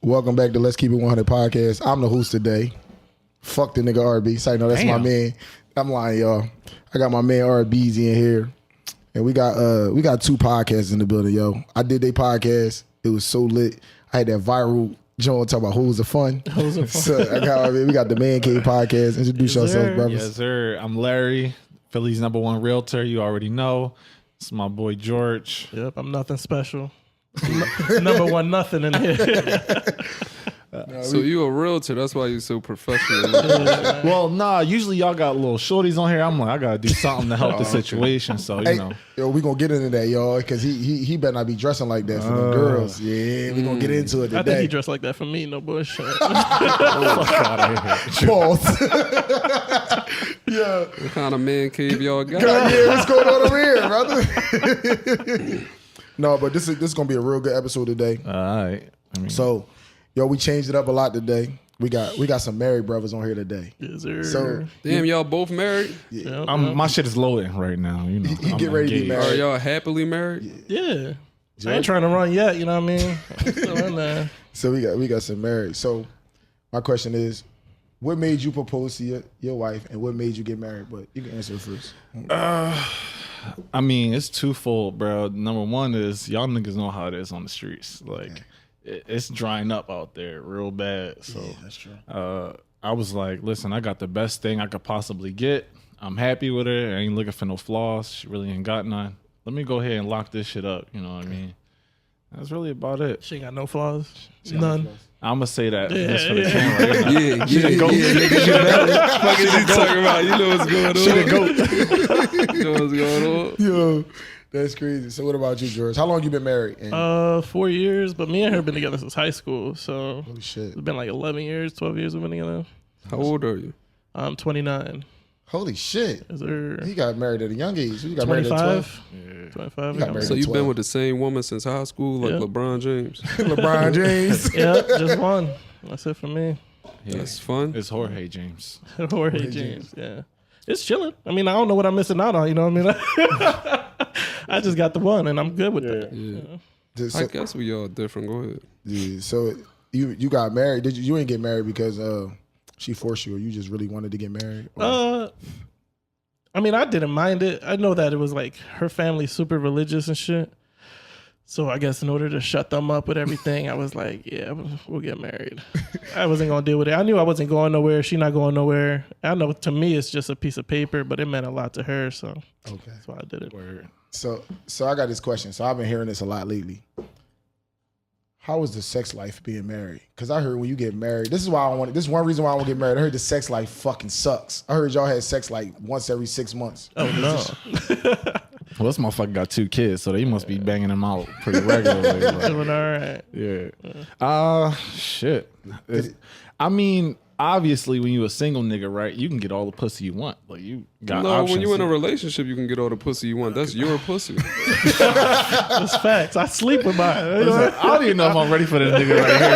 Welcome back to Let's Keep It 100 podcast. I'm the host today. Fuck the nigga RB. So I know that's my man. I'm lying, y'all. I got my man RBZ in here. And we got two podcasts in the building, yo. I did their podcast. It was so lit. I had that viral joint talking about Hoes of Fun. Hoes of Fun. So we got the Man Cave podcast. Introduce yourself, brothers. Yes, sir. I'm Larry, Philly's #1 realtor. You already know. It's my boy George. Yep, I'm nothing special. #1 nothing in here. So you a realtor? That's why you're so professional. Well, nah. Usually y'all got little shorties on here. I'm like, I gotta do something to help the situation. So you know, yo, we gonna get into that, y'all, because he better not be dressing like that for the girls. Yeah, we gonna get into it today. I think he dressed like that for me. No bullshit. fuck out of here. Pause. Yeah. What kind of man cave y'all got? Yeah, what's going on over here, brother? No, but this is gonna be a real good episode today. All right. So, yo, we changed it up a lot today. We got some married brothers on here today. Yes, sir. So Damn, y'all both married? Yep, My shit is loading right now. You know, He get ready to be married. Are y'all happily married? yeah. I ain't trying to run yet. You know what I mean? I'm still in there. So we got some married. So my question is, what made you propose to your wife, and what made you get married? But you can answer it first. I mean, it's twofold, bro. Number one is y'all niggas know how it is on the streets. Like, it's drying up out there real bad. So Yeah, that's true. I was like, listen, I got the best thing I could possibly get. I'm happy with her. I ain't looking for no flaws. She really ain't got none. Let me go ahead and lock this shit up. You know what I mean? That's really about it. She ain't got no flaws. None. I'm gonna say that just for the Yeah. camera. You know? Yeah, nigga. Fuck is you talking about? You know what's going on. She the goat. You know what's going on. Yo, that's crazy. So what about you, George? How long you been married? And 4 years, but me and her been together since high school. So holy shit. it's been like 11 years, 12 years we've been together. How old are you? I'm 29. Holy shit. Is there He got married at a young age. You got married at 12. 25? You got married So at you've 12. been with the same woman since high school, like Yeah. LeBron James? LeBron James. Yeah, just one. That's it for me. Yeah. That's fun. It's Jorge James. Jorge James. Yeah. It's chilling. I mean, I don't know what I'm missing out on. You know what I mean? I just got the one, and I'm good with that. Yeah. So, I guess we all different. Go ahead. yeah, so you got married. Did you ain't get married because she forced you, or you just really wanted to get married? Or- I mean, I didn't mind it. I know that it was like her family's super religious and shit. So I guess in order to shut them up with everything, I was like, yeah, we'll get married. I wasn't going to deal with it. I knew I wasn't going nowhere. She not going nowhere. I know to me it's just a piece of paper, but it meant a lot to her. So okay. that's why I did it. Word. So I got this question. So I've been hearing this a lot lately. How is the sex life being married? Because I heard when you get married, this is one reason why I won't get married. I heard the sex life fucking sucks. I heard y'all had sex like once every 6 months. Oh, no. Well, this motherfucker got 2 kids, so they must be banging them out pretty regularly. Like, Doing all right. yeah. Shit. I mean, obviously, when you a single nigga, right, you can get all the pussy you want. Like, you got No, options. when you in a relationship, you can get all the pussy you want. That's your pussy. That's facts. I sleep with my. Listen, I don't even know if I'm ready for this nigga right here.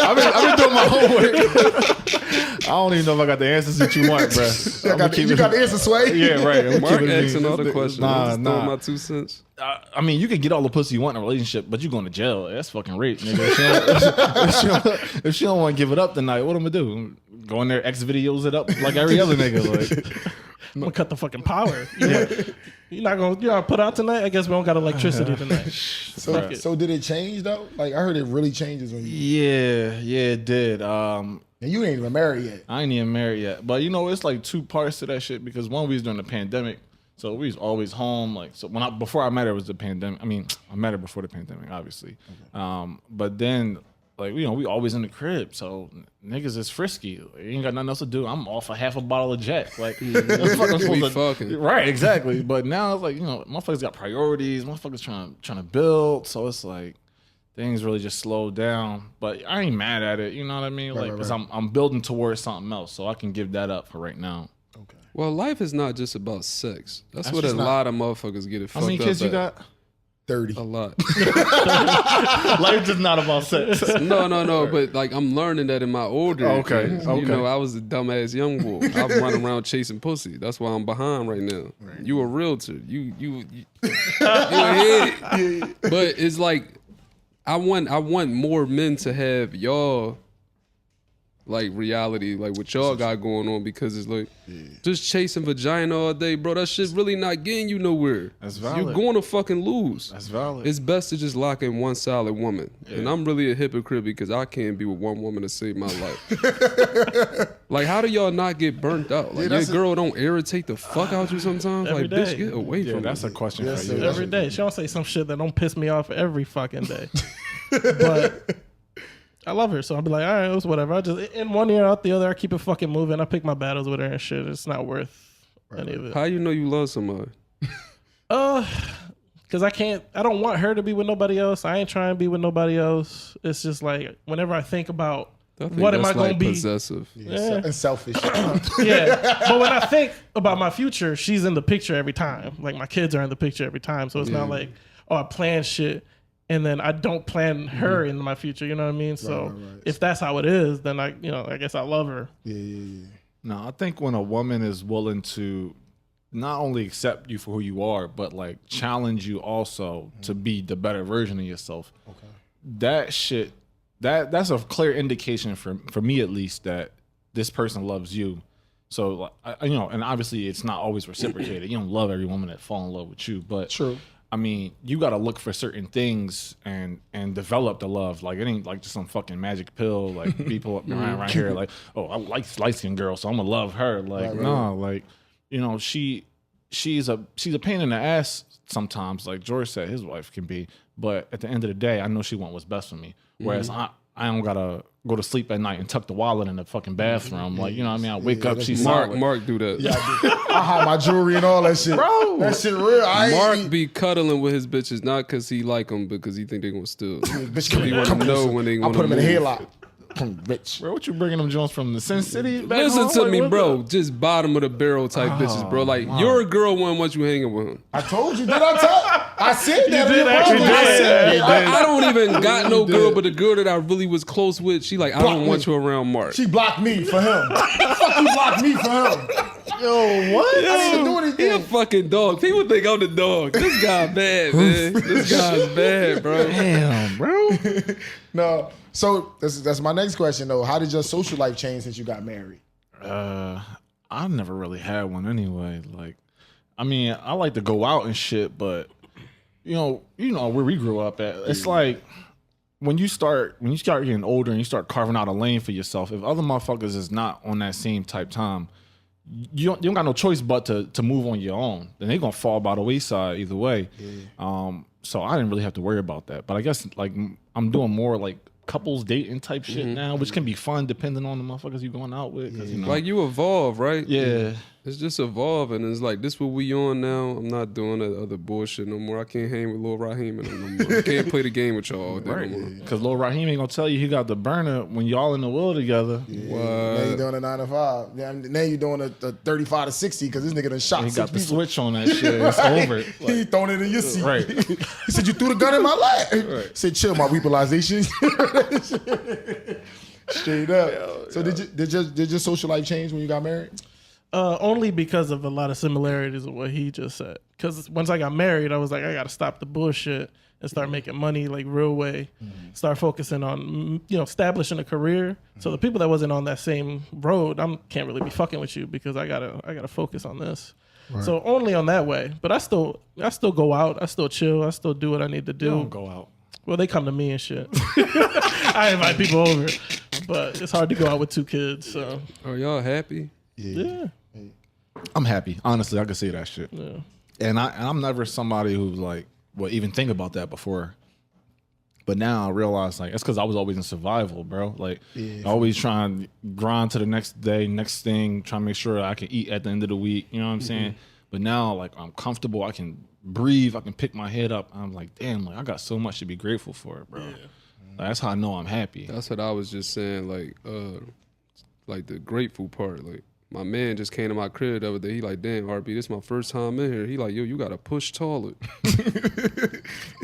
I've been doing my homework. I don't even know if I got the answers that you want, bro. You got the answer, Sway? Yeah, right. I'ma Mark keep it asking being- all the questions. Nah, I'm just throwing nah. my 2 cents. I mean, you can get all the pussy you want in a relationship, but you going to jail. That's fucking rape, nigga. If she don't want to give it up tonight, what I'm gonna do? Go in there, X videos it up like every other nigga. Like, I'm gonna cut the fucking power. You're not gonna put out tonight? I guess we don't got electricity tonight. So did it change though? Like I heard it really changes when you yeah, it did. and you ain't even married yet. I ain't even married yet, but you know, it's like 2 parts to that shit because one, we was during the pandemic, so we was always home. Like, so before I met her, it was the pandemic. I mean, I met her before the pandemic, obviously. Okay. But then, like, you know, we always in the crib, so niggas is frisky. Like, you ain't got nothing else to do. I'm off a half a bottle of Jack. Like, what the fuck I'm supposed We to- fucking. right? Exactly. But now it's like, you know, motherfuckers got priorities. Motherfuckers trying to build. So it's like things really just slowed down. But I ain't mad at it. You know what I mean? Like, because I'm building towards something else, so I can give that up for right now. Okay. Well, life is not just about sex. That's what a just not- lot of motherfuckers get it How fucked many up kids you at. got? 30. A lot. Life is not about sex. No, but like I'm learning that in my older Okay, years. okay. You know, I was a dumbass young boy. I run around chasing pussy. That's why I'm behind right now. You a realtor. You ahead. But it's like I want more men to have y'all like reality, like what y'all got going on, because it's like just chasing vagina all day, bro. That shit really not getting you nowhere. That's valid. You're going to fucking lose. That's valid. It's best to just lock in one solid woman. And I'm really a hypocrite because I can't be with one woman to save my life. Like, how do y'all not get burnt out? Like, your girl don't irritate the fuck out you sometimes? Every Like, day. bitch, get away from That's me. a question Yes, for you. sir. Every day. She don't say some shit that don't piss me off every fucking day. But I love her, so I'll be like, all right, it was whatever. I just in one ear out the other, I keep it fucking moving. I pick my battles with her and shit. It's not worth any of it. How you know you love somebody? Because I don't want her to be with nobody else. I ain't trying to be with nobody else. It's just like whenever I think about what am I going to be? Possessive. And selfish. Yeah. But when I think about my future, she's in the picture every time. Like my kids are in the picture every time. So it's not like, oh, I plan shit and then I don't plan her in my future. You know what I mean? So if that's how it is, then I guess I love her. No, I think when a woman is willing to not only accept you for who you are, but like challenge you also to be the better version of yourself. Okay. That shit, that's a clear indication for me at least that this person loves you. So like, and obviously it's not always reciprocated. You don't love every woman that fall in love with you, but True. I mean, you got to look for certain things and develop the love. Like, it ain't like just some fucking magic pill. Like, people around here, like, oh, I like light-skinned girl, so I'm gonna love her. Like, no, like, she's a pain in the ass sometimes. Like George said, his wife can be. But at the end of the day, I know she want what's best for me. Whereas I don't gotta go to sleep at night and tuck the wallet in the fucking bathroom. Like, you know what I mean? I wake up, she's solid. Mark do that. Yeah, I hide my jewelry and all that shit. Bro. That shit real. Mark be cuddling with his bitches, not because he like them, because he think they gonna steal. Bitch, He want to know when they I'll gonna put him in a move. headlock. I'm rich. Bro, what you bringing them Jones from the Sin City? Back Listen home? to Like, me, what bro. the- Just bottom of the barrel type bitches, bro. Like, your girl wouldn't want you hanging with him. I told you. Did I tell? I said that. did in the actually podcast. did. I said Yeah, that. I don't even got no girl, but the girl that I really was close with, she like, I Block don't want me. you around Mark. She blocked me for him. Fuck you blocked me for him. Yo, what? I didn't do anything. He a fucking dog. People think I'm the dog. This guy bad, man. This guy's bad, bro. Damn, bro. No. So that's my next question though. How did your social life change since you got married? I've never really had one anyway. Like, I mean, I like to go out and shit, but you know where we grew up at. It's like when you start getting older and you start carving out a lane for yourself. If other motherfuckers is not on that same type time, you don't got no choice but to move on your own. Then they gonna fall by the wayside either way. So I didn't really have to worry about that. But I guess like I'm doing more like couples dating type shit now, which can be fun depending on the motherfuckers you going out with. 'Cause, Like, you evolve, right? yeah. It's just evolving. It's like, this what we on now. I'm not doing that other bullshit no more. I can't hang with Lil Raheem no more. I can't play the game with y'all all day Right, no more. because Lil Raheem ain't gonna tell you he got the burner when y'all in the will together. Now you doing a 9 to 5. Yeah, now you doing a 35 to 60 because this nigga done shot He 6 got the people. switch on that shit. It's over. He throwing it in your seat. Right. He said, you threw the gun in my lap. Said, chill, my weaponization. Straight up. So did your social life change when you got married? Only because of a lot of similarities of what he just said. Because once I got married, I was like, I got to stop the bullshit and start making money like real way. Start focusing on establishing a career. So the people that wasn't on that same road, I can't really be fucking with you because I gotta focus on this. Right. So only on that way. But I still go out. I still chill. I still do what I need to do. Don't go out. Well, they come to me and shit. I invite people over, but it's hard to go out with 2 kids. So Are y'all happy? yeah. I'm happy. Honestly, I can say that shit. Yeah. And I'm never somebody who's like, well, even think about that before. But now I realize like it's because I was always in survival, bro. Like always trying to grind to the next day, next thing, trying to make sure I can eat at the end of the week. You know what I'm saying? But now like I'm comfortable, I can breathe, I can pick my head up. I'm like, damn, like I got so much to be grateful for, bro. Like, that's how I know I'm happy. That's what I was just saying, like the grateful part. Like, my man just came to my crib the other day. He like, damn, RB, this is my first time in here. He like, yo, you gotta push taller.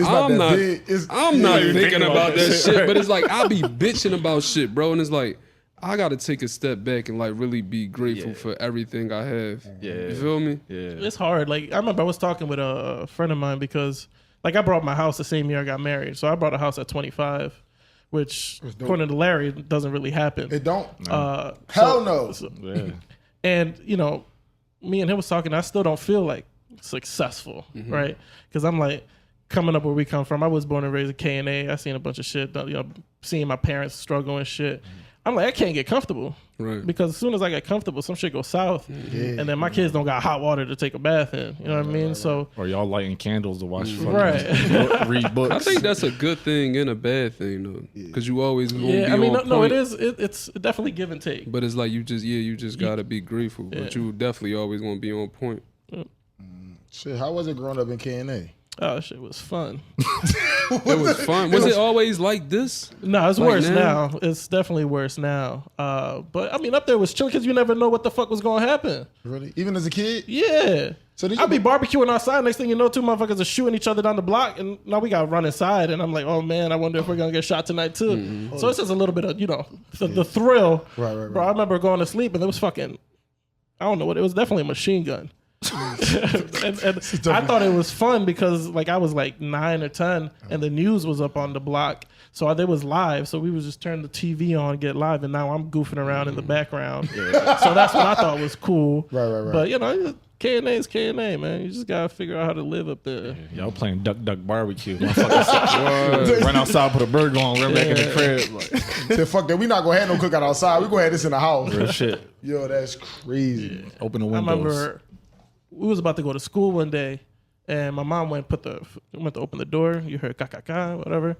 I'm not thinking about that shit, but it's like, I be bitching about shit, bro. And it's like, I gotta take a step back and like really be grateful for everything I have. Yeah. You feel me? Yeah. It's hard. Like I remember I was talking with a friend of mine because like I bought my house the same year I got married. So I bought a house at 25, which according to Larry doesn't really happen. It don't. Hell no. Yeah. And you know, me and him was talking. I still don't feel like successful, right? Because I'm like coming up where we come from. I was born and raised in K&A. I seen a bunch of shit. You know, seeing my parents struggle and shit. I'm like, I can't get comfortable. Right. Because as soon as I get comfortable, some shit goes south. And then my kids don't got hot water to take a bath in. You know what I mean? So Or y'all lighting candles to watch fucking read books. I think that's a good thing and a bad thing though, because you always gonna be I mean, on no, point. it is. It's definitely give and take. But it's like you just gotta be grateful. But you definitely always gonna be on point. Shit, how was it growing up in K&A? Oh, shit was fun. It was fun. Was it always like this? No, it's Like worse now? now. It's definitely worse now. But I mean, up there was chill because you never know what the fuck was gonna happen. Really? Even as a kid? Yeah. So did I'd be barbecuing outside. Next thing you know, two motherfuckers are shooting each other down the block, and now we got to run inside. And I'm like, oh man, I wonder if we're gonna get shot tonight too. So it's just a little bit of the thrill. Right. Bro, I remember going to sleep and it was fucking. I don't know what it was. Definitely a machine gun. and I thought it was fun because like I was like 9 or 10 and the news was up on the block, so they was live, so we was just turn the TV on, get live, and now I'm goofing around in the background. So that's what I thought was cool. Right. But you know, K&A is K&A, man. You just gotta figure out how to live up there. Y'all playing duck barbecue. Run outside, put a burger on, run back in the crib. Like, Said, fuck that. We not gonna have no cookout outside. We gonna have this in the house. real shit. Yo, that's crazy. Open the I windows. remember we was about to go to school one day, and my mom went to open the door. You heard ka whatever.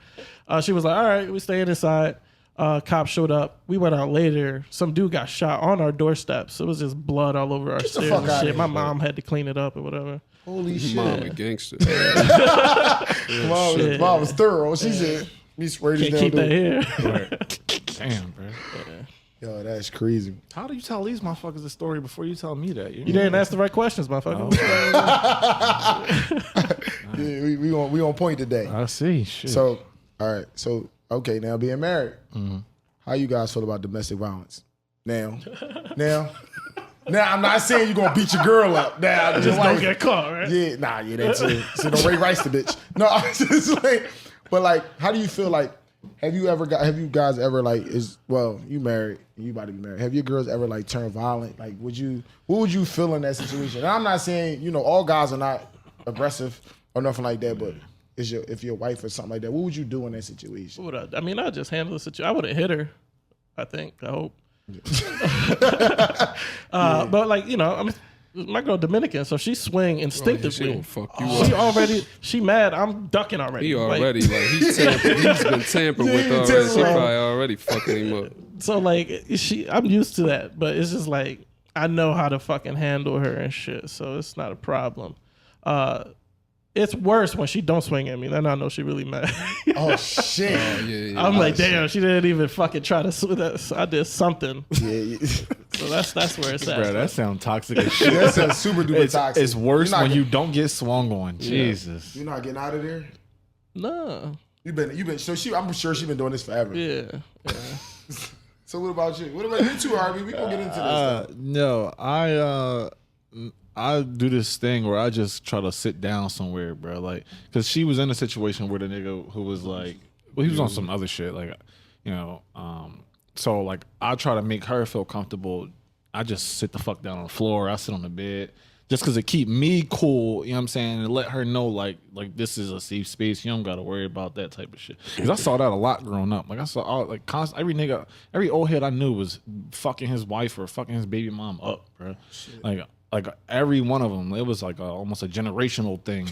She was like, "All right, we staying inside." Cops showed up. We went out later. Some dude got shot on our doorsteps. It was just blood all over our stairs fuck and outta shit. here, My mom had to clean it up or whatever. Holy shit. Mom a gangster. Mom was thorough. She said, "We sprayed this Can't down keep that door." here. Damn, bro. Yo, that's crazy. How do you tell these motherfuckers the story before you tell me that? You didn't ask the right questions, motherfucker. Yeah, we on point today. I see. Shit. So, all right. So, okay, now being married, how you guys feel about domestic violence? Now, I'm not saying you're gonna beat your girl up. Now, Just don't get caught, right? Yeah, that's it. So don't Ray Rice the bitch. No, I'm just like, but like, how do you feel like? Have you guys ever like you married, you about to be married. Have your girls ever like turned violent? Like, what would you feel in that situation? And I'm not saying, all guys are not aggressive or nothing like that, but if your wife or something like that, what would you do in that situation? I'd just handle the situation. I wouldn't hit her. I think. I hope. But like my girl Dominican, so she swing instinctively. She gonna fuck you up. She mad. I'm ducking already. He already he's tampered. He's been tampered with already. She probably already fucking him up. So like I'm used to that, but it's just like I know how to fucking handle her and shit, so it's not a problem. It's worse when she don't swing at me. Then I know she really mad. Oh shit! Yeah. I'm like, damn, she didn't even fucking try to swing that. I did something. Yeah. So that's where it's at. Bro, that sounds toxic as shit. That sounds super duper toxic. It's worse You're not when you don't get swung on. Jesus. You're not getting out of there. No. You've been. So I'm sure she's been doing this forever. Yeah. So what about you? What about you too, Harvey? We gonna get into this stuff. No, I do this thing where I just try to sit down somewhere, bro. Like, cause she was in a situation where the nigga who was like, well, he was on some other shit, like, so like I try to make her feel comfortable. I just sit the fuck down on the floor. I sit on the bed just cause it keep me cool. You know what I'm saying? And let her know like this is a safe space. You don't gotta worry about that type of shit. Cause I saw that a lot growing up. Like I saw every old head I knew was fucking his wife or fucking his baby mom up, bro. Like every one of them, it was like almost a generational thing.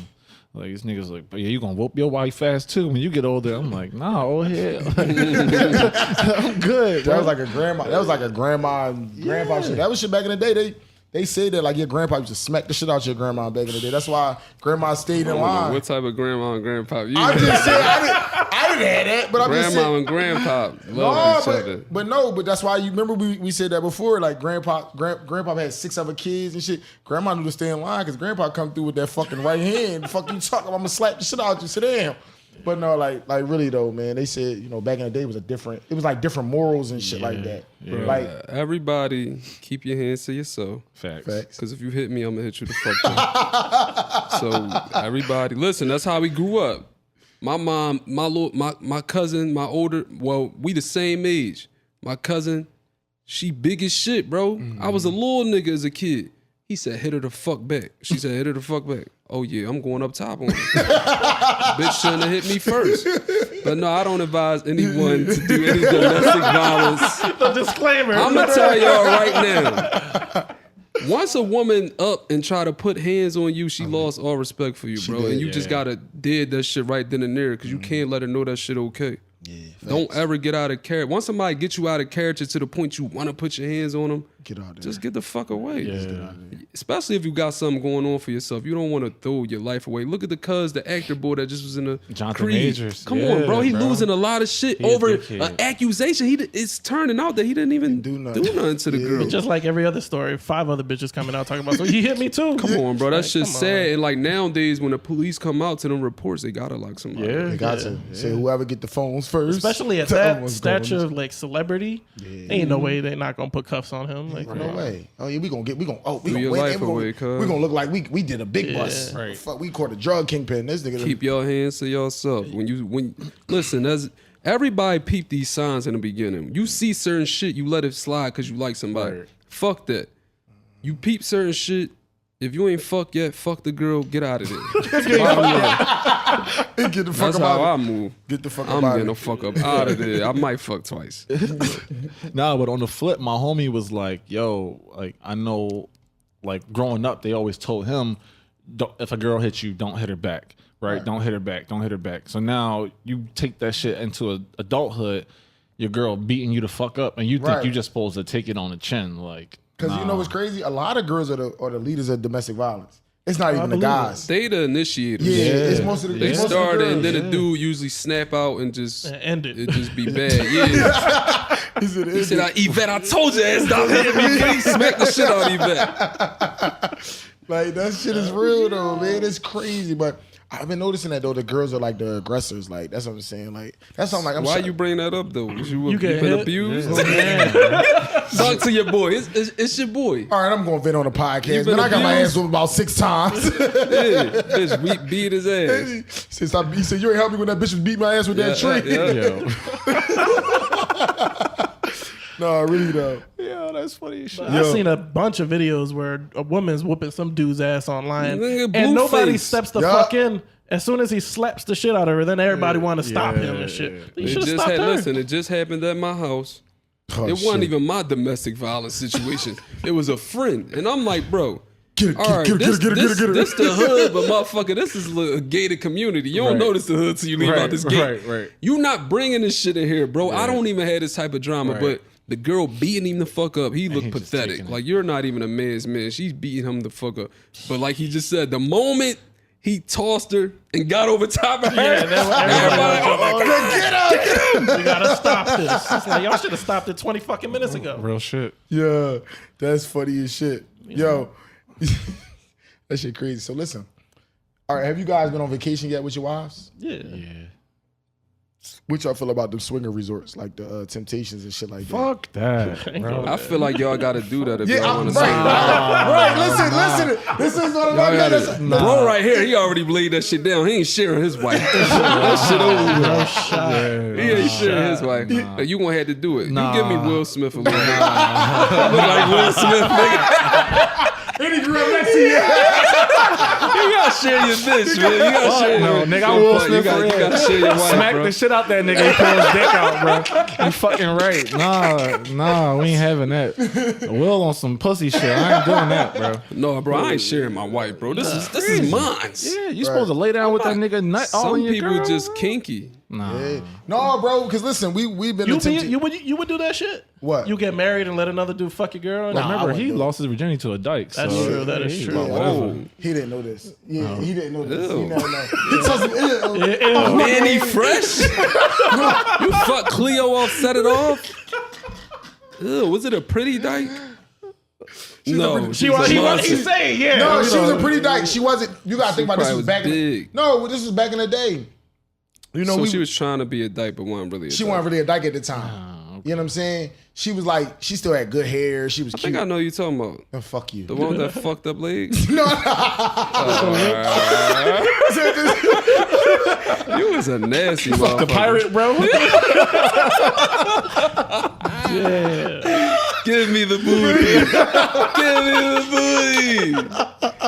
Like these niggas like, but yeah, you gonna whoop your wife fast too when you get older. I'm like, nah, old head. I'm good. That was like a grandma. That was like a grandma and grandpa shit. That was shit back in the day. They say that like your grandpa used to smack the shit out your grandma back in the day. That's why grandma stayed in line. What type of grandma and grandpa? I'm just saying I didn't have that, but I'm just saying. Grandma and grandpa love each other. But that's why you remember we said that before. Like grandpa had 6 other kids and shit. Grandma knew to stay in line because grandpa come through with that fucking right hand. The fuck you talking? I'm gonna slap the shit out you. Sit down. But no, like really though, man. They said, you know, back in the day it was like different morals and shit like that. Yeah. Like Everybody, keep your hands to yourself. Facts. Because if you hit me, I'm gonna hit you the fuck down. So everybody, listen. That's how we grew up. My mom, my cousin, we the same age. My cousin, she big as shit, bro. I was a little nigga as a kid. He said, hit her the fuck back. She said, hit her the fuck back. Oh yeah, I'm going up top on her. Bitch shouldn't have hit me first. But no, I don't advise anyone to do any domestic violence. The disclaimer. I'm gonna tell y'all right now. Once a woman up and try to put hands on you, she lost all respect for you, bro. did, And you just gotta dead that shit right then and there because you can't let her know that shit okay. yeah, Don't ever get out of character. Once somebody gets you out of character to the point you want to put your hands on them, get out there. just get the fuck away. Yeah. Especially if you got something going on for yourself. You don't want to throw your life away. Look at the actor boy that just was in the Jonathan Creed. Majors. Come Yeah, on, bro. He bro. losing a lot of shit He a over good kid. an accusation. It's turning out that he didn't even do nothing to the girl. Just like every other story, 5 other bitches coming out talking about, so he hit me too. Come on, bro. That shit's come sad. And like nowadays, when the police come out to them reports, they gotta lock somebody. Yeah. They got to say whoever get the phones first. Especially at tell them that what's going stature on. of like celebrity, ain't no way they're not gonna put cuffs on him. Like, No way. Oh yeah, we gonna Threw your win. life And we away, gonna, cuz. we gonna look like we did a big bust. Right. Fuck, we caught a drug kingpin. This nigga. Keep your hands to yourself. When listen, as everybody peep these signs in the beginning. You see certain shit, you let it slide because you like somebody. Right. Fuck that. You peep certain shit. If you ain't fuck yet, fuck the girl. Get out of there. Bottom line. Get the fuck That's about how I it. move. Get the fuck I'm about getting it. the fuck up out of there. I might fuck twice. Nah, but on the flip, my homie was like, yo, like, I know, like, growing up, they always told him, if a girl hits you, don't hit her back, right? Don't hit her back. Don't hit her back. So now you take that shit into adulthood, your girl beating you the fuck up, and you think Right. you just supposed to take it on the chin, like, Because you know what's crazy? A lot of girls are the leaders of domestic violence. It's not even the guys. They the initiators. Yeah, it's most of the They it's most of the started and girls. then the dude usually snap out and just end it. it just be bad. Yeah. He said, He said, Yvette, I told you ass stop hitting me. He smacked the shit out of Yvette. like that shit is real though, man. It's crazy, but I've been noticing that though the girls are like the aggressors. Like that's what I'm saying. Like that's something like I'm. Why shy- you bring that up though? You get been hit? abused? yeah. Talk to your boy. It's your boy. All right, I'm going to vent on the podcast, been man. I got my abused? ass whooped about 6 times. Yeah, bitch, we beat his ass. He said, you ain't helped me when that bitch was beating my ass with that tree. Yo. No, really though. Yeah, that's funny as shit. I've seen a bunch of videos where a woman's whooping some dude's ass online, Nigga, and nobody Blueface. steps the Yeah. fuck in. As soon as he slaps the shit out of her, then everybody want to stop him and shit. You It should have just stopped her. listen, it just happened at my house. Oh, It wasn't shit. even my domestic violence situation. It was a friend. And I'm like, bro, Get it, all right, get it. this the hood, but motherfucker, this is a gated community. You don't Right. notice the hood till you leave out this gate. Right. You not bringing this shit in here, bro. I don't even have this type of drama, Right. but the girl beating him the fuck up, he looked he just pathetic. taking it. Like, you're not even a man's man. She's beating him the fuck up. But like he just said, the moment he tossed her and got over top of her, everybody, oh my God. You gotta stop this. It's like y'all should have stopped it 20 fucking minutes ago. Real shit. Yeah, that's funny as shit. Yo, that shit crazy. So listen, all right, have you guys been on vacation yet with your wives? Yeah. What y'all feel about the swinger resorts, like the Temptations and shit like that? Fuck that, bro. I feel like y'all got to do that if Yeah, y'all I'm want to right. see it. Right, listen. This is what I'm Y'all gotta- saying. Bro, right here, he already laid that shit down. He ain't sharing his wife. That shit over with. He ain't sharing his wife. You gonna have to do it. Nah. You give me Will Smith a little bit. You look like Will Smith, nigga. And he grew up next to you. You gotta share your bitch, man. You gotta share no, your nigga, I Will Smith you gotta, for you real. gotta share your wife, Smack bro. the shit out that nigga. He pull his dick out, bro. You fucking right. Nah, we ain't having that. Will on some pussy shit. I ain't doing that, bro. No, bro, I ain't sharing my wife, bro. This is mine. Yeah, you supposed to lay down with that nigga nut all Some in your people girl? just kinky. Nah. Hey, no, bro, because listen, we've been You would do that shit? What? You get married and let another dude fuck your girl? Like, I remember, wouldn't he do it. lost his virginity to a dyke. That's so true, that is he true. like, Whoa. whatever. He didn't know this. Yeah, he didn't know this. Ew. He never know. He tells me, Ew. Manny Fresh? You fuck Cleo off, set it off? Ew, was it a pretty dyke? No, She was. He was. He monster. saying, yeah. No, you she was know. a pretty dyke. She wasn't. You gotta think about this probably was back. was big. No, this was back in the day. You know, So she was trying to be a dyke, but wasn't really. She wasn't really a dyke at the time. You know what I'm saying? She was like, she still had good hair. She was I cute. think I know you talking about. Oh, fuck you. The one with that fucked up legs? No. You was a nasty motherfucker. The pirate, bro. Yeah. Give me the booty. Give me the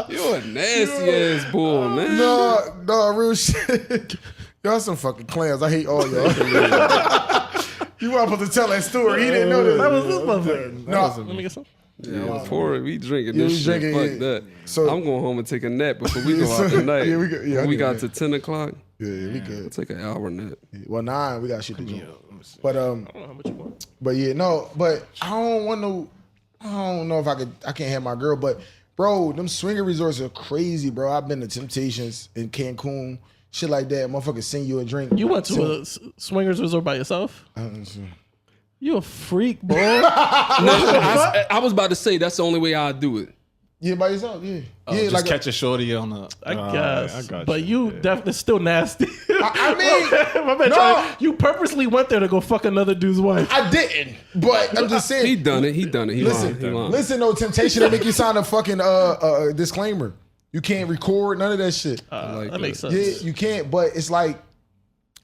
booty. You a nasty ass bull, man. No, real shit. Y'all some fucking clowns. I hate all y'all. You weren't supposed to tell that story. He didn't know that. That was this motherfucker. No. Let me get some. Yeah, pour it. We drinking Yeah, this we shit. drinking, Fuck yeah. that. So- I'm going home and take a nap before we Yeah, go out so- tonight. yeah, we go- yeah, I we need got a to 10 o'clock. Yeah, we I'll good. take an hour nap. Well, 9, we got shit to do. But I don't know how much you want. But yeah, no, but I don't know if I can't have my girl, but bro, them swinger resorts are crazy, bro. I've been to Temptations in Cancun, shit like that. Motherfuckers send you a drink. You went to a swingers resort by yourself? You a freak, boy. I was about to say that's the only way I'd do it. Yeah, by yourself, yeah. Yeah, Just like catch a shorty on the. I guess. I got but you Yeah. definitely still nasty. I mean, My man no. you purposely went there to go fuck another dude's wife. I didn't, but I'm just saying. He done it. He done it. He Listen, lying. He lying. listen, no temptation to make you sign a fucking disclaimer. You can't record none of that shit. like that makes that. sense. Yeah, you can't. But it's like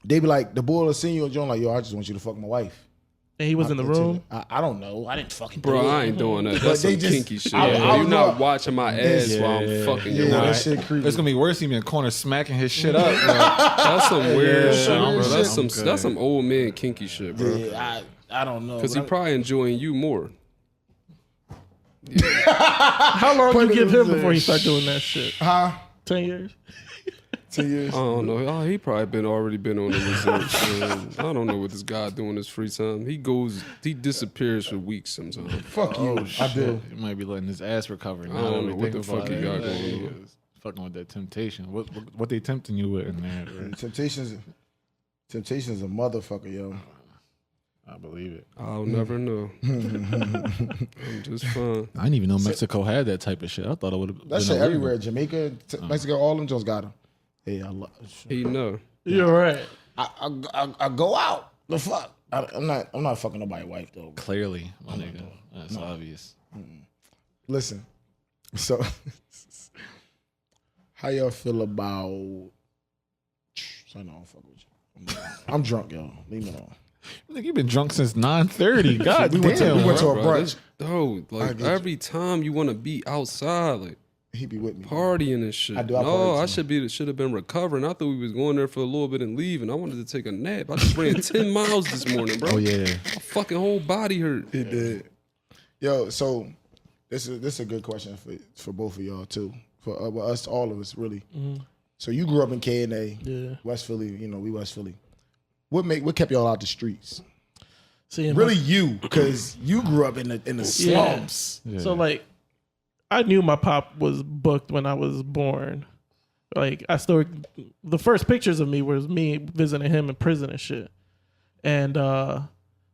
they be like the boy will send you a joint like, yo, I just want you to fuck my wife. And he was in the room. I don't know. I didn't fucking Bro, do it. I ain't doing that. That's they some just- kinky shit. I- bro. I You're was not not- watching my ass while I'm fucking your Yeah, that wife. shit creepy. It's gonna be worse. He be in the corner smacking his shit up. Like, That's some weird shit, I'm bro. good. That's some old man kinky shit, bro. Yeah, I don't know. Because he probably enjoying you more. How long you Put give it him in before he there. start doing that shit? 10 years? 10 years. I don't know. Oh, he probably already been on the resort. Man. I don't know what this guy doing his free time. He disappears for weeks sometimes. Fuck you. I do. He might be letting his ass recover. Now I don't that we know what think the fuck about he it. got Yeah, going he on. is fucking with that temptation. What they tempting you with in there? Bro? Temptation's a motherfucker, yo. I believe it. I'll never know. I'm just fine. I didn't even know Mexico had that type of shit. I thought it would have. That shit everywhere. Jamaica, Mexico, all them just got him. Hey, He know. You're right. I go out. The fuck. I'm not fucking nobody's wife though. Clearly, my nigga. That's obvious. Listen, so how y'all feel about? I don't fuck with you. I'm drunk, y'all. Leave me alone. Nigga, you been drunk since 9:30. God We went to- damn. we went to bro. a Bro, brunch. like get you. every time you want to be outside, like He be with me. partying and shit. I do, I No, party I too. should have been recovering. I thought we was going there for a little bit and leave, and I wanted to take a nap. I just ran 10 miles this morning, bro. Oh yeah. My fucking whole body hurt. He did. Yo, so this is a good question for both of y'all too. For us, all of us, really. So you grew up in KNA, Yeah. West Philly. You know, we West Philly. What kept y'all out the streets? See, Really, you, because you grew up in the slums. So like, I knew my pop was booked when I was born. Like the first pictures of me was me visiting him in prison and shit, and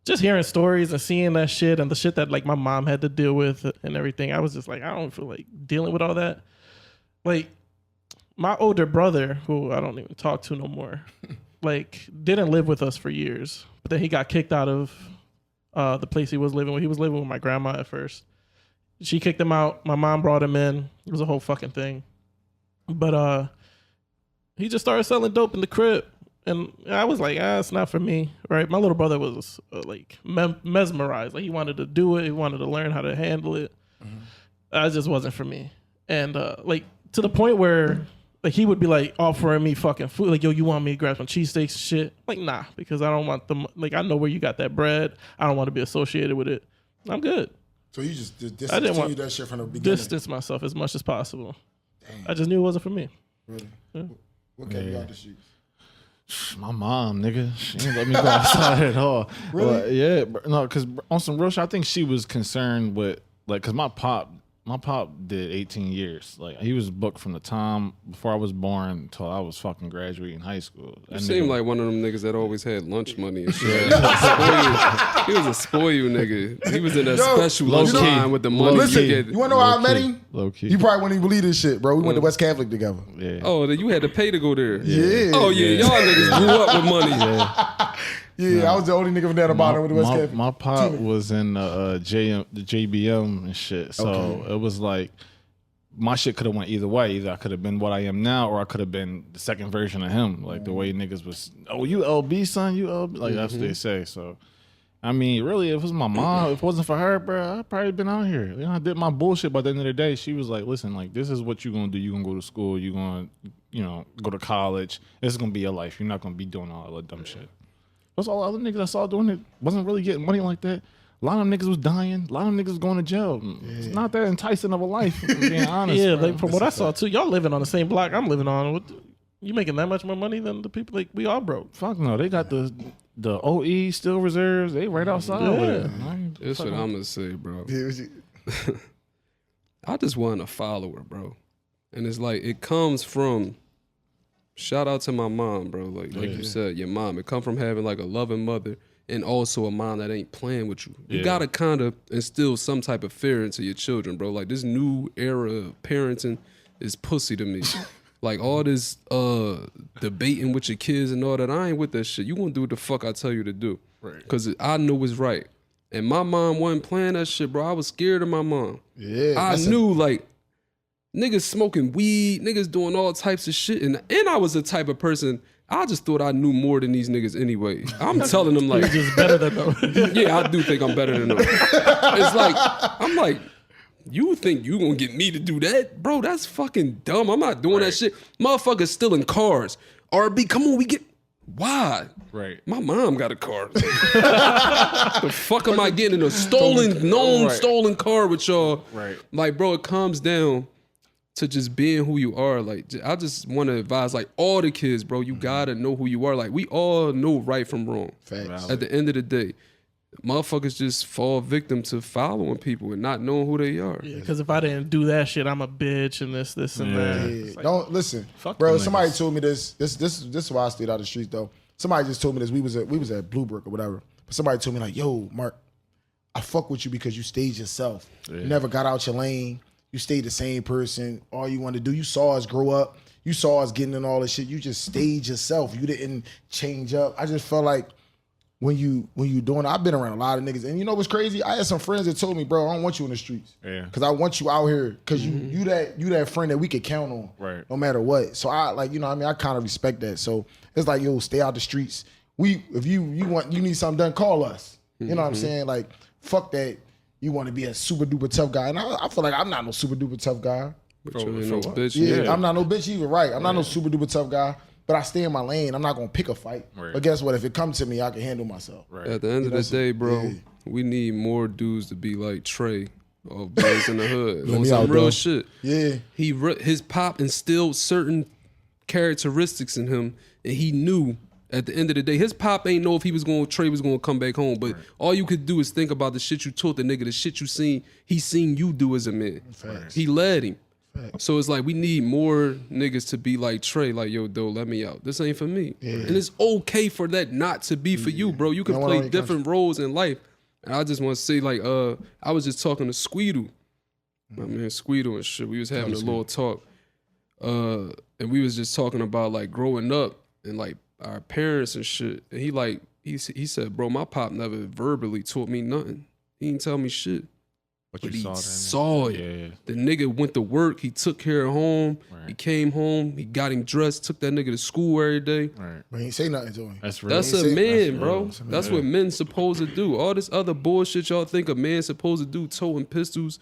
just hearing stories and seeing that shit and the shit that like my mom had to deal with and everything. I was just like, I don't feel like dealing with all that. Like my older brother, who I don't even talk to no more, like didn't live with us for years, but then he got kicked out of the place he was living with. He was living with my grandma at first. She kicked him out. My mom brought him in. It was a whole fucking thing. But he just started selling dope in the crib. And I was like, it's not for me, right? My little brother was like mesmerized. Like he wanted to do it. He wanted to learn how to handle it. It just wasn't for me. And like to the point where like he would be like offering me fucking food. Like, yo, you want me to grab some cheesesteaks and shit? Like, nah, because I don't want them. Like, I know where you got that bread. I don't want to be associated with it. I'm good. So you just I didn't want that shit from the beginning. distance myself as much as possible. I just knew it wasn't for me. Really? Yeah. What kept you out the streets? My mom, nigga, she didn't let me go outside at all. Really? Yeah, no, because on some real shit, I think she was concerned with like, cause my pop My pop did 18 years. Like he was booked from the time before I was born until I was fucking graduating high school. You seem like one of them niggas that always had lunch money and shit. He was a spoil you nigga. He was in that special line with the money. Listen, you wanna know how I met him? Low key. You probably wouldn't even believe this shit, bro. We went to West Catholic together. Yeah. Oh, then you had to pay to go there. Yeah. Oh yeah, y'all niggas grew up with money. Yeah, I was the only nigga from down the bottom with the West Catholic. My pop was in the JBM and shit. So it was like my shit could have went either way. Either I could have been what I am now, or I could have been the second version of him. Like the way niggas was, oh, you LB son, you LB. Like that's what they say. So I mean, really, if it was my mom, if it wasn't for her, bro, I'd probably been out here. You know, I did my bullshit. By the end of the day, she was like, listen, like, this is what you're going to do. You're going to go to school. You're going to, you know, go to college. This is going to be your life. You're not going to be doing all that dumb shit. That's all the other niggas I saw doing it wasn't really getting money like that. A lot of them niggas was dying. A lot of them niggas was going to jail. It's not that enticing of a life, if I'm being honest. Yeah, bro. like from what I saw too, y'all living on the same block I'm living on. You making that much more money than the people like we all broke? Fuck no, they got the OE still reserves. They right outside with it. That's what I'm gonna say, bro. Yeah, I just want a follower, bro. And it's like it comes from shout out to my mom, bro. Like you said, your mom. It come from having like a loving mother and also a mom that ain't playing with you. You gotta kind of instill some type of fear into your children, bro. Like this new era of parenting is pussy to me. Like all this debating with your kids and all that, I ain't with that shit. You gonna do what the fuck I tell you to do. Right. Cause I know it's right. And my mom wasn't playing that shit, bro. I was scared of my mom. yeah. I knew like niggas smoking weed, niggas doing all types of shit. And I was the type of person, I just thought I knew more than these niggas anyway. I'm telling them like You're just better than them. yeah, I do think I'm better than them. It's like, I'm like, you think you gonna get me to do that? Bro, that's fucking dumb. I'm not doing that shit. Motherfuckers stealing cars. RB, come on, we get... Why? Right. My mom got a car. The fuck am I getting in a stolen car with y'all? Right. Like, bro, it comes down to just being who you are. Like, I just want to advise, like, all the kids, bro, you gotta know who you are. Like, we all know right from wrong. Facts. At the end of the day, motherfuckers just fall victim to following people and not knowing who they are. Because if I didn't do that shit, I'm a bitch and this and that. Yeah. It's like, Don't listen, Fuck bro. them Somebody niggas. told me this. This is why I stayed out of the streets though. Somebody just told me this. We was at Bluebrook or whatever. But somebody told me like, yo, Mark, I fuck with you because you stayed yourself. You never got out your lane. You stayed the same person. All you wanted to do. You saw us grow up. You saw us getting in all this shit. You just stayed yourself. You didn't change up. I just felt like when you doing it, I've been around a lot of niggas. And you know what's crazy? I had some friends that told me, bro, I don't want you in the streets. Yeah. Cause I want you out here. Cause you that friend that we could count on. Right. No matter what. So I like, you know what I mean? I kind of respect that. So it's like, yo, stay out the streets. If you need something done, call us. You know what I'm saying? Like, fuck that. You want to be a super duper tough guy. And I feel like I'm not no super duper tough guy. But you ain't no bitch. Yeah, I'm not no bitch either, right? I'm not no super duper tough guy, but I stay in my lane. I'm not gonna pick a fight. Right. But guess what? If it comes to me, I can handle myself. Right. At the end of the day, bro, we need more dudes to be like Trey or Boys in the Hood. On me some out, real bro. shit. Yeah. His pop instilled certain characteristics in him, and he knew at the end of the day, his pop ain't know if Trey was gonna come back home. But all you could do is think about the shit you taught the nigga, the shit he seen you do as a man. Facts. He led him. So it's like we need more niggas to be like Trey, like, yo, dude, let me out. This ain't for me. And it's okay for that not to be for you, bro. You can No one play only different roles in life. And I just want to say, like, I was just talking to Squeedle. My man Squeedle and shit. We was having a little talk. And we was just talking about like growing up and like our parents and shit. And he said, bro, my pop never verbally taught me nothing. He didn't tell me shit. But But you he saw that. saw it. Yeah. The nigga went to work. He took care of home. Right. He came home. He got him dressed. Took that nigga to school every day. Right. But he ain't say nothing to him. That's real. That's That's a it. man, That's bro. real. That's what men's supposed to do. All this other bullshit y'all think a man's supposed to do, toting pistols,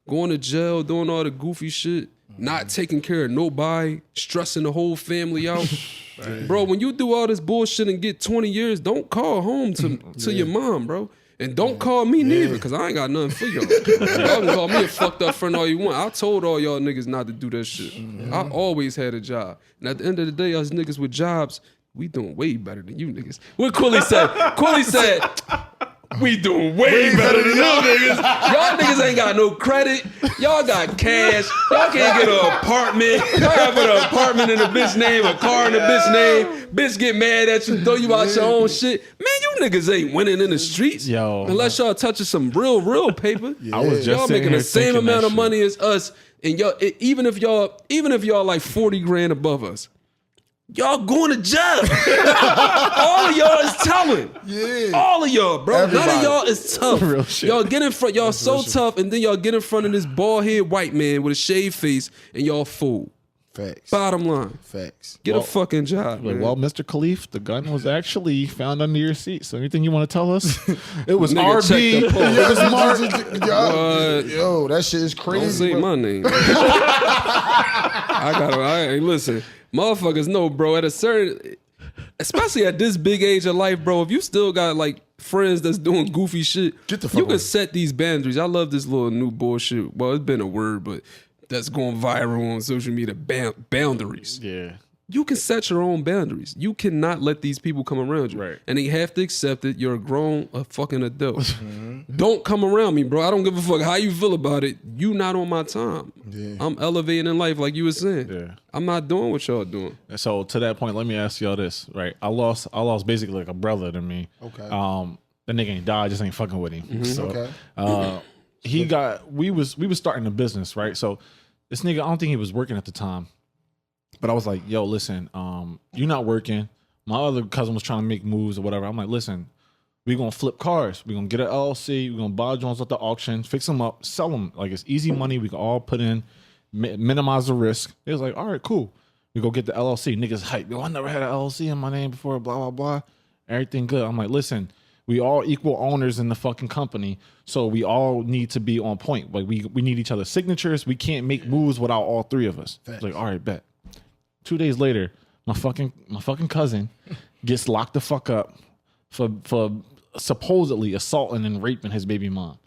going to jail, doing all the goofy shit, not taking care of nobody, stressing the whole family out. Bro, when you do all this bullshit and get 20 years, don't call home to your mom, bro. And don't call me neither, because I ain't got nothing for y'all. Y'all can call me a fucked up friend all you want. I told all y'all niggas not to do that shit. I always had a job. And at the end of the day, us niggas with jobs, we doing way better than you niggas. What Quilly said? Quilly said, We doing way better than y'all niggas. Y'all niggas ain't got no credit. Y'all got cash. Y'all can't get an apartment. Y'all have an apartment in a bitch name, a car in a bitch name. Bitch get mad at you, throw you out your own shit. Man, you niggas ain't winning in the streets. Yo. Unless y'all touching some real paper. I was just y'all sitting making here the same thinking amount that of money as us. And y'all, even if y'all like 40 grand above us, y'all going to jail. All of y'all is telling. Yeah. All of y'all, bro. Everybody. None of y'all is tough. Real shit. Y'all get in front. Y'all so tough, and then y'all get in front of this bald head white man with a shaved face, and y'all fool. Facts. Bottom line, Facts. get a fucking job. Like, Man. well, Mr. Khalif, the gun was actually found under your seat. So anything you want to tell us? It was Nigga, RB. check the pulse. It was Mark. Yo, that shit is Don't crazy. say bro. my name. Hey, listen, motherfuckers know, bro. At a certain, especially at this big age of life, bro. If you still got like friends that's doing goofy shit, Get the fuck you can away. set these boundaries. I love this little new bullshit. Well, it's been a word, but that's going viral on social media. Boundaries. Yeah. You can set your own boundaries. You cannot let these people come around you. Right. And they have to accept it. You're a fucking adult. Don't come around me, bro. I don't give a fuck how you feel about it. You not on my time. Yeah. I'm elevating in life like you were saying. Yeah. I'm not doing what y'all doing. And so to that point, let me ask y'all this, right? I lost basically like a brother to me. Okay. The nigga ain't died, just ain't fucking with him. So Okay. we was starting a business, right? So this nigga, I don't think he was working at the time. But I was like, yo, listen, you're not working. My other cousin was trying to make moves or whatever. I'm like, listen, we're going to flip cars. We're going to get an LLC. We're going to buy joints at the auction, fix them up, sell them. Like, it's easy money. We can all put in, minimize the risk. It was like, all right, cool. We go get the LLC. Niggas hype. Yo, I never had an LLC in my name before, blah, blah, blah. Everything good. I'm like, listen, we all equal owners in the fucking company. So we all need to be on point. Like, we need each other's signatures. We can't make moves without all three of us. It's like, all right, bet. 2 days later, my fucking cousin gets locked the fuck up for supposedly assaulting and raping his baby mom.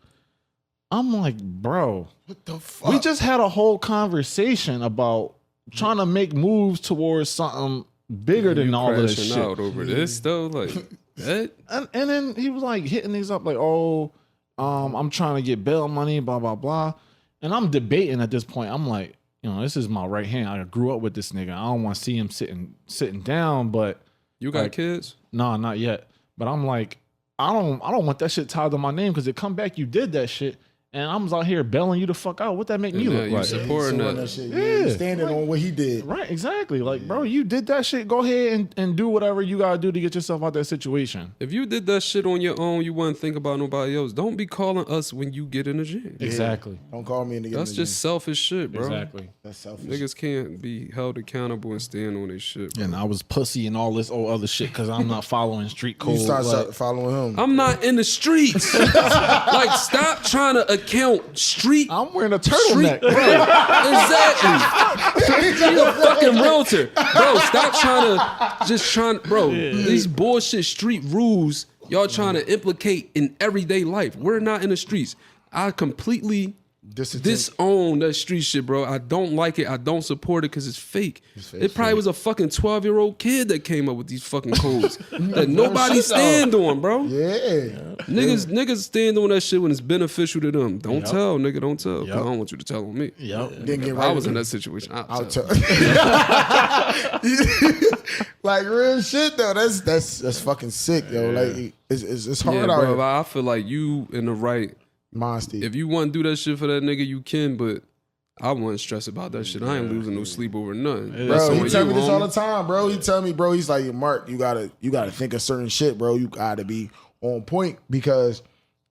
I'm like, bro, What the fuck? we just had a whole conversation about trying to make moves towards something bigger than You all of this crashing shit. out over this though, like that. And then he was like hitting these up like, oh, I'm trying to get bail money, blah, blah, blah. And I'm debating at this point. I'm like, you know, this is my right hand. I grew up with this nigga. I don't want to see him sitting down, but You got like, kids? nah, not yet. But I'm like, I don't want that shit tied to my name because it come back, you did that shit. And I was out here bailing you the fuck out. What that make me Yeah, look you like? supporting Supporting that. shit. Yeah. Yeah. Standing on what he did. Right, exactly. Like, bro, you did that shit. Go ahead and do whatever you gotta do to get yourself out that situation. If you did that shit on your own, you wouldn't think about nobody else. Don't be calling us when you get in the gym. Exactly. Don't call me a nigga. That's just selfish shit, bro. Exactly. That's selfish. Niggas can't be held accountable and stand on their shit. Bro. And I was pussy and all this old other shit because I'm not following street code. You start like- following him. I'm not in the streets. Like, stop trying to account street. I'm wearing a turtleneck. Bro, exactly. He's a fucking realtor. Bro, stop bro, these bullshit street rules y'all trying to implicate in everyday life. We're not in the streets. I completely disown that street shit, bro. I don't like it. I don't support it because it's fake. It probably was a fucking 12-year-old kid that came up with these fucking codes that nobody stand on, bro. Yeah. Niggas stand on that shit when it's beneficial to them. Don't tell, nigga. Don't tell. 'Cause I don't want you to tell on me. Yep. Didn't get If right. I was in that situation, I'll tell. Like real shit though. That's fucking sick, yo. Like it's hard Yeah, out bro. here. I feel like you in the right. Mine, Steve. If you want to do that shit for that nigga, you can. But I wouldn't stress about that shit. I ain't losing no sleep over nothing. That's Bro, on he tell you, me this all homie. the time, bro. He tell me, bro, he's like, Mark, you gotta think of certain shit, bro. You gotta be on point because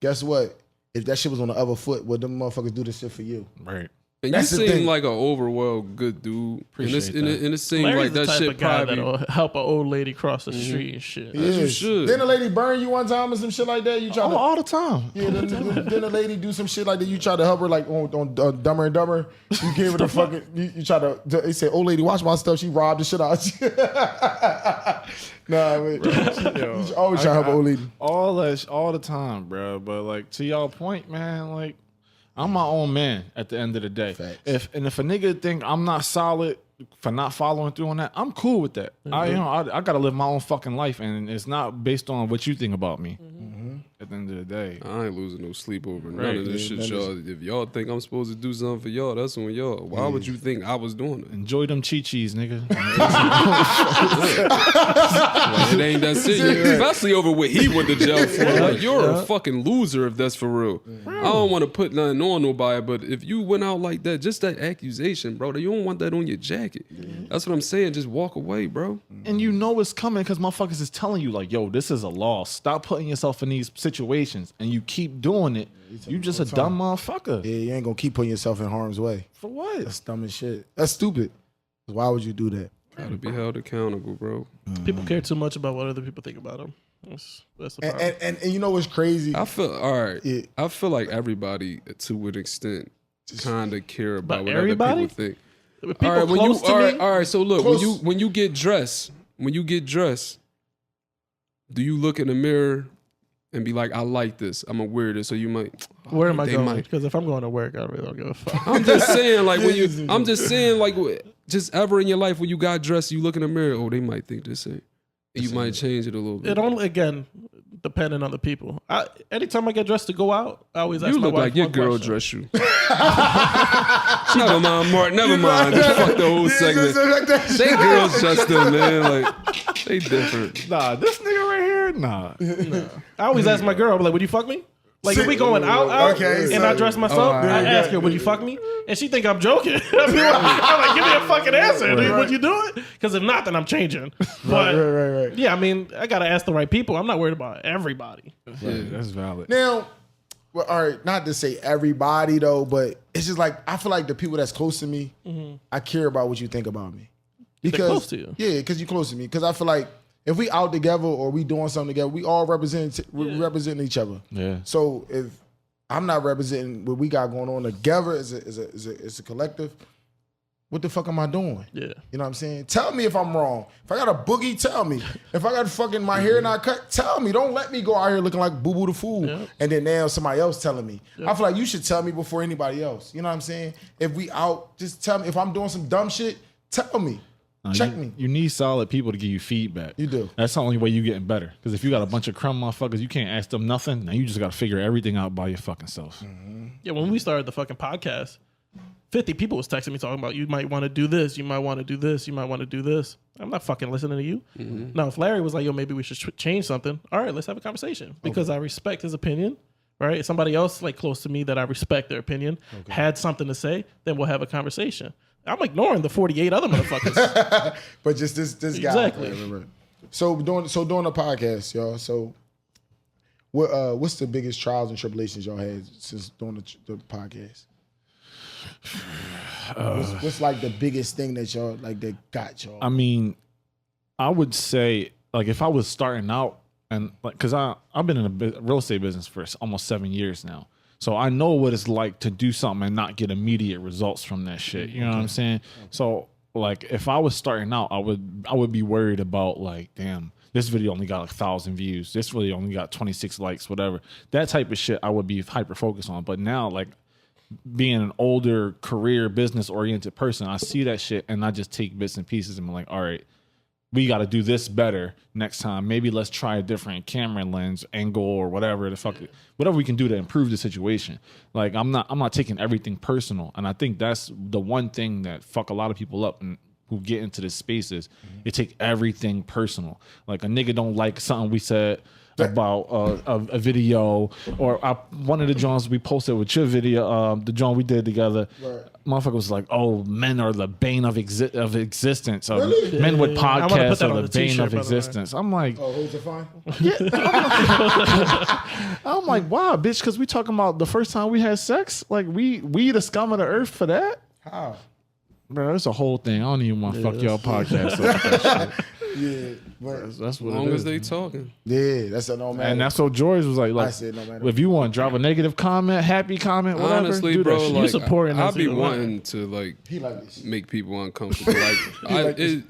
guess what? If that shit was on the other foot, would them motherfuckers do this shit for you? Right. And That's the you seem thing. like an overall good dude. Appreciate and that. it seems Larry's like the that type shit of guy probably. that'll help an old lady cross the street and shit. As you Yes. should. Didn't a lady burn you one time or some shit like that? You try Oh, to all the time. yeah, didn't a lady do some shit like that? You try to help her like on Dumber and Dumber. You gave her the fucking. You try to. They say, "Old lady, watch my stuff." She robbed the shit out. Nah, wait. You always try to help an old lady. All the time, bro. But like to y'all point, man, like I'm my own man at the end of the day. Facts. If a nigga think I'm not solid for not following through on that, I'm cool with that. I gotta live my own fucking life, and it's not based on what you think about me. at the end of the day. I ain't losing no sleep over none of this shit, y'all. If y'all think I'm supposed to do something for y'all, that's on y'all. Why would you think I was doing it? Enjoy them chi-chis, nigga. It ain't that serious. Especially over what he went to jail for. Like, you're a fucking loser if that's for real. I don't want to put nothing on nobody, but if you went out like that, just that accusation, bro, you don't want that on your jacket. That's what I'm saying. Just walk away, bro. And you know it's coming because motherfuckers is telling you, like, yo, this is a law. Stop putting yourself in these situations. And you keep doing it. You just a dumb motherfucker. Yeah, you ain't gonna keep putting yourself in harm's way. For what? That's dumb as shit. That's stupid. Why would you do that? Gotta be held accountable, bro. People care too much about what other people think about them. That's the problem. And you know what's crazy? I feel all right. Yeah. I feel like everybody, to an extent, kind of care about But what everybody? other people think. People All right, when close you to all me, right, all right. So look, Close. when you get dressed, do you look in the mirror and be like, I like this, I'm gonna wear this, or you might? where am I they going? might. Because if I'm going to work, I really don't give a fuck. I'm just saying, like when you, I'm just saying, like just ever in your life when you got dressed, you look in the mirror, oh, they might think this ain't. You might change it a little bit. It only, again, depending on the people. Anytime I get dressed to go out, I always ask You my look wife like your one girl question. dress you. Never mind, Mark. Never mind. Just fuck the whole segment. They girls dress them, man. Like they different. Nah, this nigga right here, nah. I always ask my girl, I'm like, would you fuck me? Like, if we going out, Okay, and so- I dress myself, I ask her, would you fuck me? And she think I'm joking. I'm like, give me a fucking answer. Dude. Would you do it? Because if not, then I'm changing. But Right. yeah, I mean, I got to ask the right people. I'm not worried about everybody. Yeah, that's valid. Now, well, all right, not to say everybody though, but it's just like I feel like the people that's close to me, I care about what you think about me. Because close to you. Yeah, because you're close to me. Because I feel like if we out together or we doing something together, we all representing each other. Yeah. So if I'm not representing what we got going on together as a collective, what the fuck am I doing? Yeah. You know what I'm saying? Tell me if I'm wrong. If I got a boogie, tell me. If I got fucking my hair not cut, tell me. Don't let me go out here looking like Boo Boo the Fool. Yeah. And then now somebody else telling me. I feel like you should tell me before anybody else. You know what I'm saying? If we out, just tell me. If I'm doing some dumb shit, tell me. Check me. You need solid people to give you feedback. You do. That's the only way you getting better. Because if you got a bunch of crumb motherfuckers, you can't ask them nothing. Now you just got to figure everything out by your fucking self. Yeah, when we started the fucking podcast, 50 people was texting me talking about, you might want to do this, you might want to do this, you might want to do this. I'm not fucking listening to you. Now, if Larry was like, yo, maybe we should change something, all right, let's have a conversation. Because I respect his opinion, right? If somebody else like close to me that I respect their opinion had something to say, then we'll have a conversation. I'm ignoring the 48 other motherfuckers. But just this guy. Exactly. Right. So doing the podcast, y'all. So what's the biggest trials and tribulations y'all had since doing the podcast? What's like the biggest thing that y'all like that got y'all? I mean, I would say, like, if I was starting out, and like, because I've been in the real estate business for almost 7 years now. So I know what it's like to do something and not get immediate results from that shit. You know what I'm saying? So like if I was starting out, I would be worried about like, damn, this video only got like 1,000 views. This video only got 26 likes, whatever. That type of shit I would be hyper focused on. But now, like, being an older career business oriented person, I see that shit and I just take bits and pieces and I'm like, all right, we got to do this better next time. Maybe let's try a different camera lens angle or whatever the fuck, whatever we can do to improve the situation. Like I'm not taking everything personal, and I think that's the one thing that fuck a lot of people up and who get into this space is they take everything personal. Like a nigga don't like something we said about a video or one of the joints we posted with your video, the joint we did together. Right. Motherfucker was like, "Oh, men are the bane of existence. Really? Men with podcasts that are on the the bane t-shirt, of by the way. existence." I'm like, Oh, who's it fine? I'm like, wow, bitch, because we talking about the first time we had sex. Like we the scum of the earth for that. How? Bro, it's a whole thing. I don't even want to fuck y'all podcast up. That shit. Yeah, but That's what As long it as is. they talking. yeah, that's a no matter. And that's what George was like. I said no matter. If you want to drop a negative comment, happy comment, whatever, Honestly, do bro, that shit. like supporting I us be either way. wanting to like He like this. make people uncomfortable.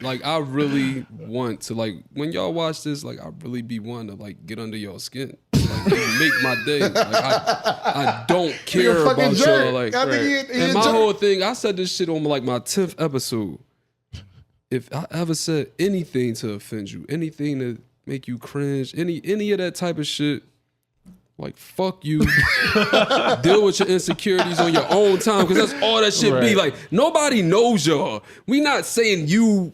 Like I really want to like when y'all watch this, like I really be wanting to like get under y'all skin. Like you make my day. Like I don't care a fucking about jerk. y'all. Like I think he and a my jerk. whole thing, I said this shit on like my 10th episode. If I ever said anything to offend you, anything to make you cringe, any of that type of shit, Like, fuck you. Deal with your insecurities on your own time, because that's all that shit be. Like, nobody knows y'all. We not saying you,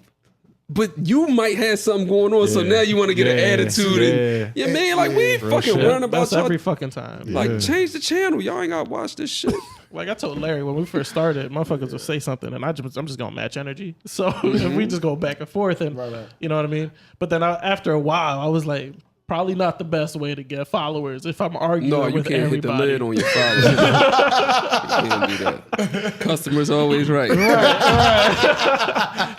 but you might have something going on, so now you want to get an attitude. And, man, like, we ain't fucking worrying about That's y'all. every fucking time. Like, change the channel. Y'all ain't got to watch this shit. Like I told Larry when we first started, motherfuckers would say something, and I'm just gonna match energy. So if we just go back and forth, and you know what I mean. But then after a while, I was like, probably not the best way to get followers if I'm arguing with everybody. Hit the lid on your followers. You can't do that. Customers always right.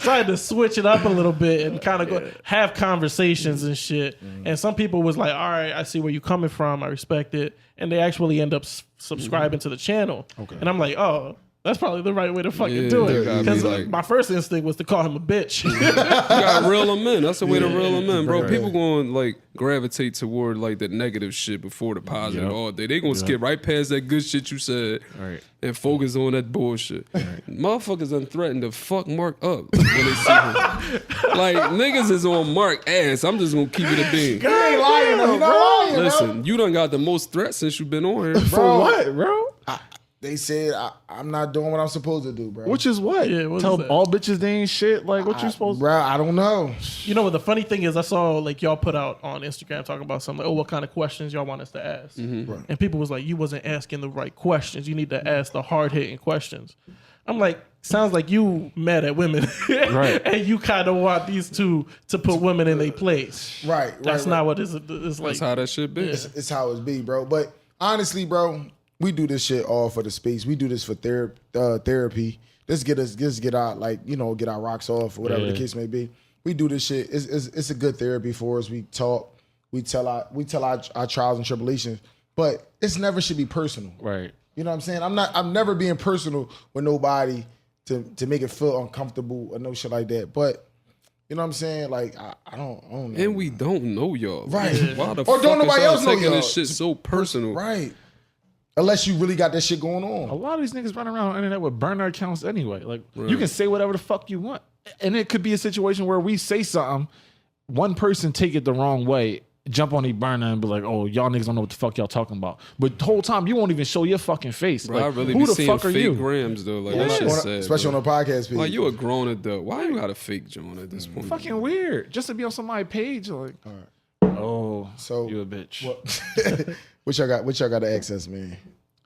So I had to switch it up a little bit and kind of go have conversations and shit. And some people was like, all right, I see where you're coming from. I respect it. And they actually end up subscribing to the channel. Okay. And I'm like, oh, that's probably the right way to fucking do it. Because my first instinct was to call him a bitch. You gotta reel them in. That's the way to reel them in, bro. People going like gravitate toward like the negative shit before the positive all day. They gonna skip right past that good shit you said and focus on that bullshit. Motherfuckers done threatened to fuck Mark up when they see him. Like, niggas is on Mark ass. I'm just gonna keep it a bean. You ain't lying, though. You're not lying, Listen, you done got the most threats since you've been on here. For what, bro? They said I'm not doing what I'm supposed to do, bro. Which is what? Yeah, what Tell is that? all bitches they ain't shit. Like, what you supposed to? Bro, I don't know. You know what the funny thing is? I saw like y'all put out on Instagram talking about something like, oh, what kind of questions y'all want us to ask? And people was like, you wasn't asking the right questions. You need to ask the hard hitting questions. I'm like, sounds like you mad at women, and you kind of want these two to put women in their place. Right. That's not what it's like. That's how that shit be. It's how it be, bro. But honestly, bro, we do this shit all for the space. We do this for therapy. This get our get our rocks off or whatever the case may be. We do this shit. It's a good therapy for us. We talk. We tell our trials and tribulations. But it's never should be personal. Right. You know what I'm saying? I'm never being personal with nobody to make it feel uncomfortable or no shit like that. But you know what I'm saying? Like I don't know. And we don't know y'all. Right. Why the Or fuck don't nobody else know taking y'all? this shit so personal? Right. Unless you really got that shit going A on. lot of these niggas run around on the internet with burner accounts anyway. Like, you can say whatever the fuck you want. And it could be a situation where we say something, one person take it the wrong way, jump on a burner and be like, oh, y'all niggas don't know what the fuck y'all talking about. But the whole time, you won't even show your fucking face. Bro, like, I really who be the seeing fuck are fake you? grams, though. Like, that shit's sad. Especially bro. on a podcast page. Like, you a grown adult. Why you got a fake John at this point? Fucking weird. Just to be on somebody's page. Like, oh, So you a bitch. What y'all got to access, man?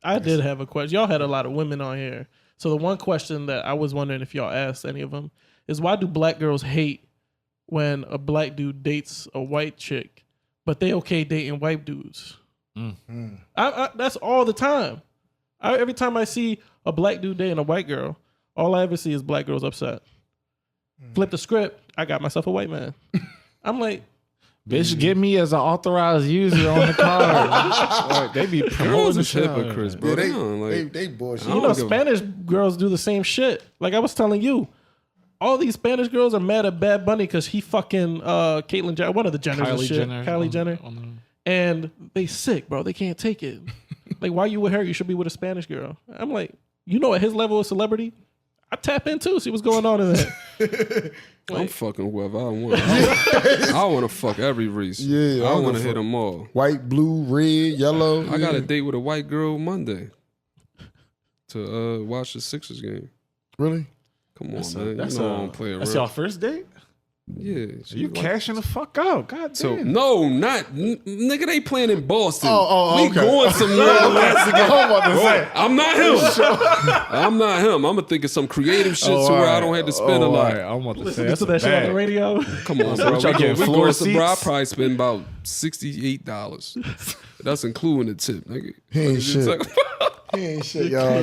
I did have a question. Y'all had a lot of women on here. So the one question that I was wondering if y'all asked any of them is, why do black girls hate when a black dude dates a white chick, but they okay dating white dudes? That's all the time. Every time I see a black dude dating a white girl, all I ever see is black girls upset. Flip the script, I got myself a white man. I'm like, Bitch, get me as an authorized user on the card. Like, they be Girls promoting is hypocrites, bro. They bullshit. you know, Spanish girls do the same shit. Like I was telling you, all these Spanish girls are mad at Bad Bunny because he fucking Caitlyn Jenner, one of the Jenners and shit, Kylie Jenner, and they sick, bro. They can't take it. Like, why you with her? You should be with a Spanish girl. I'm like, you know, at his level of celebrity, I tap in too, see what's going on in there. I'm fucking whoever I want. I want to fuck every race. Yeah, I want to hit them all. White, blue, red, yellow. I got a date with a white girl Monday to watch the Sixers game. Really? Come on, man. You know I don't play around. That's y'all first date? Yeah. You cashing the fuck out. God damn. So no, nigga. They playing in Boston. Oh, we going somewhere. I'm not him. I'm not him. I'm gonna think of some creative shit to where I don't have to spend a lot. I'm about to Listen to that shit on the radio. Come on, bro. y'all getting We floor going to bro. I seats? probably spend about $68. That's including the tip, nigga. He ain't shit. He ain't shit, y'all.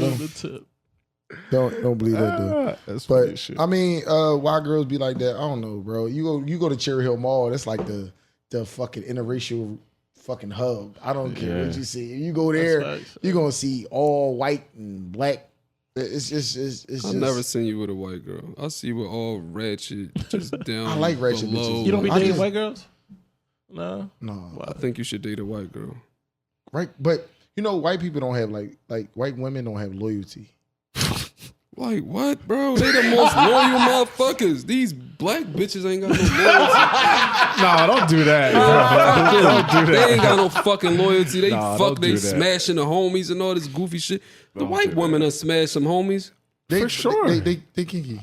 Don't believe that, dude. That's funny But shit. I mean, why girls be like that? I don't know, bro. You go to Cherry Hill Mall. That's like the fucking interracial fucking hub. I don't care what you see. If you go there, facts. you're gonna see all white and black. It's just. I've never seen you with a white girl. I see you with all ratchet, just down. I like ratchet below. bitches. You don't be I dating just- white girls? No. No, I think you should date a white girl. right? But you know, white people don't have like white women don't have loyalty. Like what, bro? They the most loyal motherfuckers. These Black bitches ain't got no loyalty. No, don't do that. Don't do that. They ain't got no fucking loyalty. They Nah, fuck, don't they do that. smashing the homies and all this goofy shit. The white women done smash some homies. They, For sure. They kinky.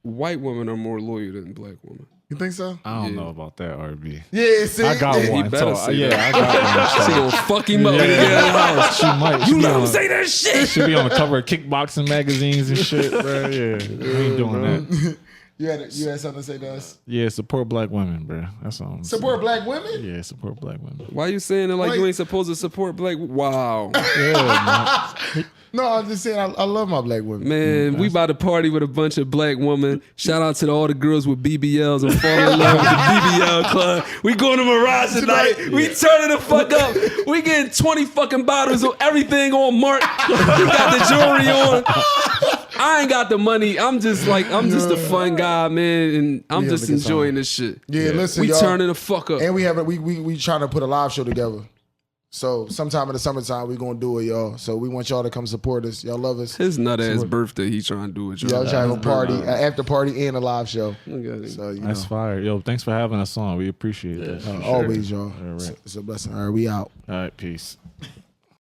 White women are more loyal than black women. You think so? I don't know about that, RB. Yeah, see? I got one. better So, say yeah, that. I got one. She gonna fuck him up when he get in the house. She might. You let him say that shit. She be on the cover of kickboxing magazines and shit, bro. Yeah, we ain't doing that. You had something to say to us? Yeah, support black women, bro. That's all. I'm Support black women? saying. Yeah, support black women. Why you saying it like Wait. you ain't supposed to support black? Wow, Yeah, No, I'm just saying I love my black women. man, we about to party with a bunch of black women. Shout out to all the girls with BBLs and falling in love with the BBL club. We going to Mirage tonight. We turning the fuck up. We getting 20 fucking bottles of everything on Mark. We got the jewelry on. I ain't got the money. I'm just a fun guy, man, and I'm We just having a good enjoying time. this shit. Yeah, listen, We y'all. turning the fuck up. And we trying to put a live show together. So sometime in the summertime we gonna do it, y'all. So we want y'all to come support us. Y'all love us. His nut ass birthday, he trying to do it. Y'all trying to have a party, an after party, and a live show. Okay. So you that's know, fire. Yo, thanks for having us on. We appreciate that. always, y'all. All right. It's a blessing. All right, we out. All right, peace.